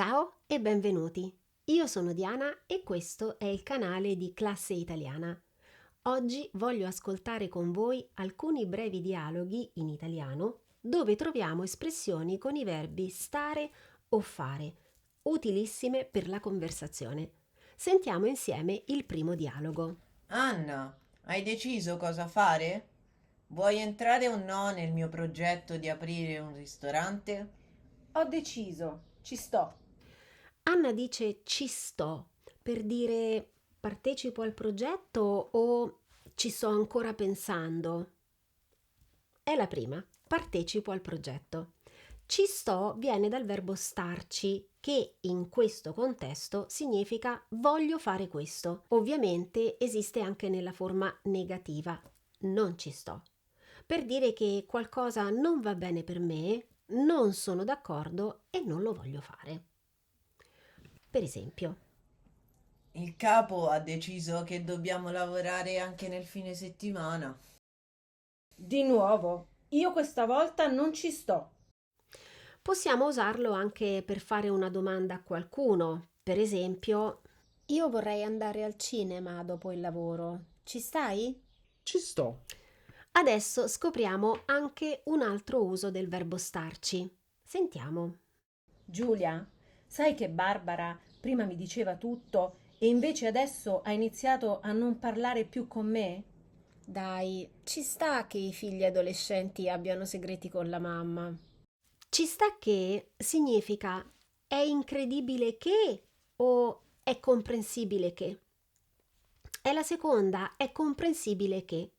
Ciao e benvenuti. Io sono Diana e questo è il canale di Classe Italiana. Oggi voglio ascoltare con voi alcuni brevi dialoghi in italiano dove troviamo espressioni con i verbi stare o fare, utilissime per la conversazione. Sentiamo insieme il primo dialogo. Anna, hai deciso cosa fare? Vuoi entrare o no nel mio progetto di aprire un ristorante? Ho deciso, ci sto. Anna dice ci sto per dire partecipo al progetto o ci sto ancora pensando. È la prima, partecipo al progetto. Ci sto viene dal verbo starci, che in questo contesto significa voglio fare questo. Ovviamente esiste anche nella forma negativa, non ci sto, per dire che qualcosa non va bene per me, non sono d'accordo e non lo voglio fare. Per esempio, Il capo ha deciso che dobbiamo lavorare anche nel fine settimana. Di nuovo, io questa volta non ci sto. possiamo usarlo anche per fare una domanda a qualcuno. Per esempio, io vorrei andare al cinema dopo il lavoro. Ci stai? Ci sto. Adesso scopriamo anche un altro uso del verbo starci. Sentiamo. Giulia, sai che Barbara prima mi diceva tutto e invece adesso ha iniziato a non parlare più con me? Dai, ci sta che i figli adolescenti abbiano segreti con la mamma. Ci sta che significa è incredibile che o è comprensibile che. È la seconda, è comprensibile che.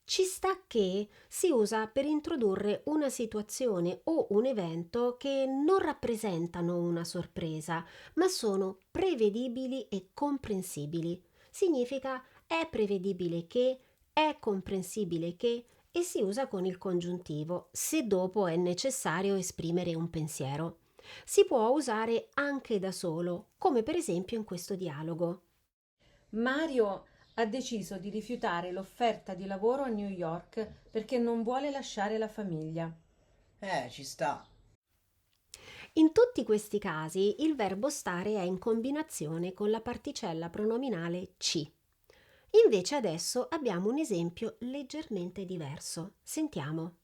Ci sta che si usa per introdurre una situazione o un evento che non rappresentano una sorpresa, ma sono prevedibili e comprensibili. Significa è prevedibile che, è comprensibile che e si usa con il congiuntivo se dopo è necessario esprimere un pensiero. Si può usare anche da solo, come per esempio in questo dialogo. Mario ha deciso di rifiutare l'offerta di lavoro a New York perché non vuole lasciare la famiglia. Ci sta. In tutti questi casi il verbo stare è in combinazione con la particella pronominale ci. Invece adesso abbiamo un esempio leggermente diverso. Sentiamo.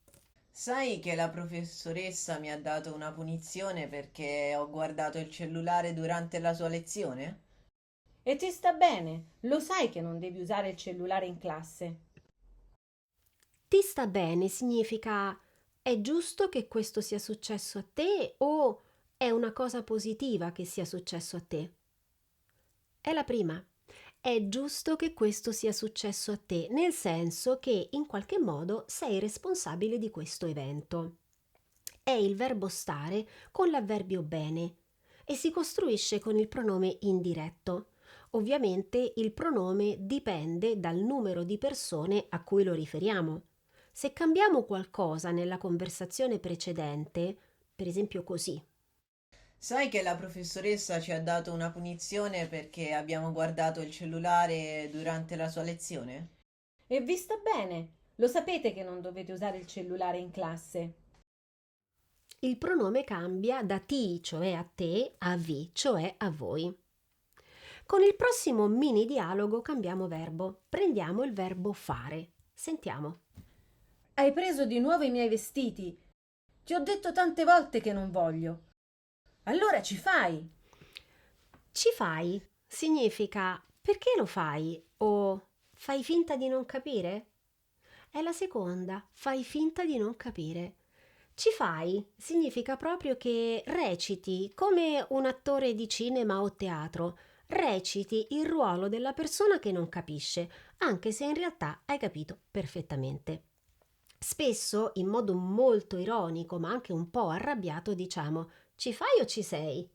Sai che la professoressa mi ha dato una punizione perché ho guardato il cellulare durante la sua lezione? E ti sta bene? Lo sai che non devi usare il cellulare in classe. Ti sta bene significa è giusto che questo sia successo a te o è una cosa positiva che sia successo a te? È la prima. È giusto che questo sia successo a te, nel senso che in qualche modo sei responsabile di questo evento. È il verbo stare con l'avverbio bene e si costruisce con il pronome indiretto. Ovviamente il pronome dipende dal numero di persone a cui lo riferiamo. Se cambiamo qualcosa nella conversazione precedente, per esempio così, Sai che la professoressa ci ha dato una punizione perché abbiamo guardato il cellulare durante la sua lezione? E vi sta bene? Lo sapete che non dovete usare il cellulare in classe. il pronome cambia da ti, cioè a te, a vi, cioè a voi. Con il prossimo mini dialogo cambiamo verbo. Prendiamo il verbo fare. Sentiamo. Hai preso di nuovo i miei vestiti. Ti ho detto tante volte che non voglio. Allora ci fai. Ci fai significa perché lo fai o fai finta di non capire? È la seconda, fai finta di non capire. Ci fai significa proprio che reciti come un attore di cinema o teatro, reciti il ruolo della persona che non capisce, anche se in realtà hai capito perfettamente. Spesso, in modo molto ironico ma anche un po' arrabbiato, diciamo ci fai o ci sei?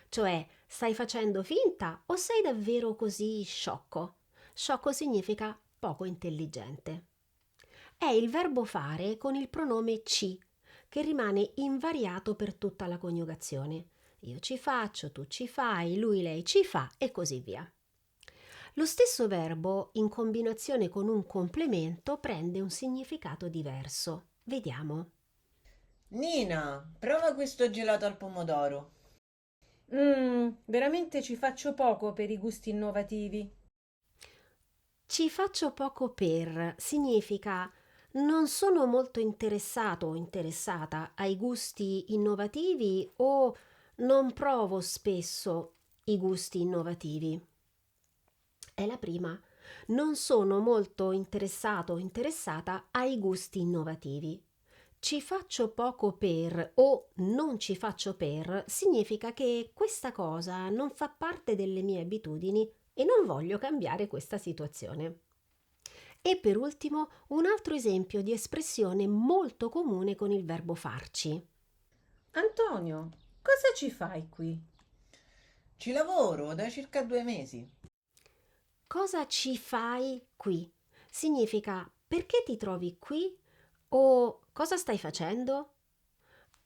Cioè, stai facendo finta o sei davvero così sciocco? Sciocco significa poco intelligente. È il verbo fare con il pronome ci, che rimane invariato per tutta la coniugazione. Io ci faccio, tu ci fai, lui, lei ci fa e così via. Lo stesso verbo, in combinazione con un complemento, prende un significato diverso. Vediamo. Nina, prova questo gelato al pomodoro. Veramente ci faccio poco per i gusti innovativi. Ci faccio poco per significa non sono molto interessato o interessata ai gusti innovativi o non provo spesso i gusti innovativi. È la prima. Non sono molto interessato o interessata ai gusti innovativi. Ci faccio poco per o non ci faccio per significa che questa cosa non fa parte delle mie abitudini e non voglio cambiare questa situazione. E per ultimo, un altro esempio di espressione molto comune con il verbo farci. Antonio, cosa ci fai qui? Ci lavoro da circa 2 mesi. Cosa ci fai qui? Significa perché ti trovi qui o cosa stai facendo?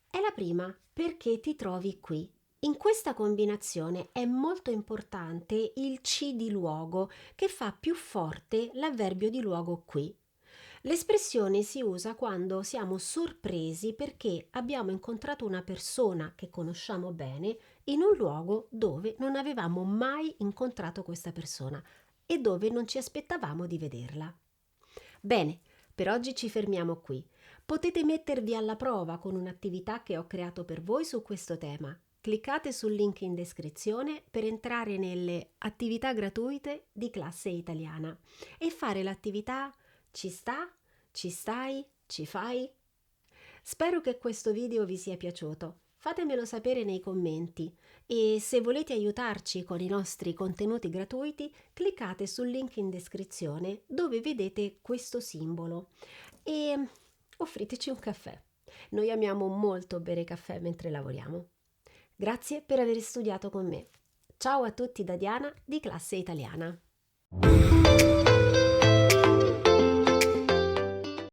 È la prima, perché ti trovi qui. In questa combinazione è molto importante il ci di luogo che fa più forte l'avverbio di luogo qui. L'espressione si usa quando siamo sorpresi perché abbiamo incontrato una persona che conosciamo bene in un luogo dove non avevamo mai incontrato questa persona e dove non ci aspettavamo di vederla. Bene, per oggi ci fermiamo qui. Potete mettervi alla prova con un'attività che ho creato per voi su questo tema. Cliccate sul link in descrizione per entrare nelle attività gratuite di classe italiana e fare l'attività ci sta, ci stai, ci fai? Spero che questo video vi sia piaciuto. Fatemelo sapere nei commenti e se volete aiutarci con i nostri contenuti gratuiti, cliccate sul link in descrizione dove vedete questo simbolo e offriteci un caffè. Noi amiamo molto bere caffè mentre lavoriamo. Grazie per aver studiato con me. Ciao a tutti da Diana di Classe Italiana.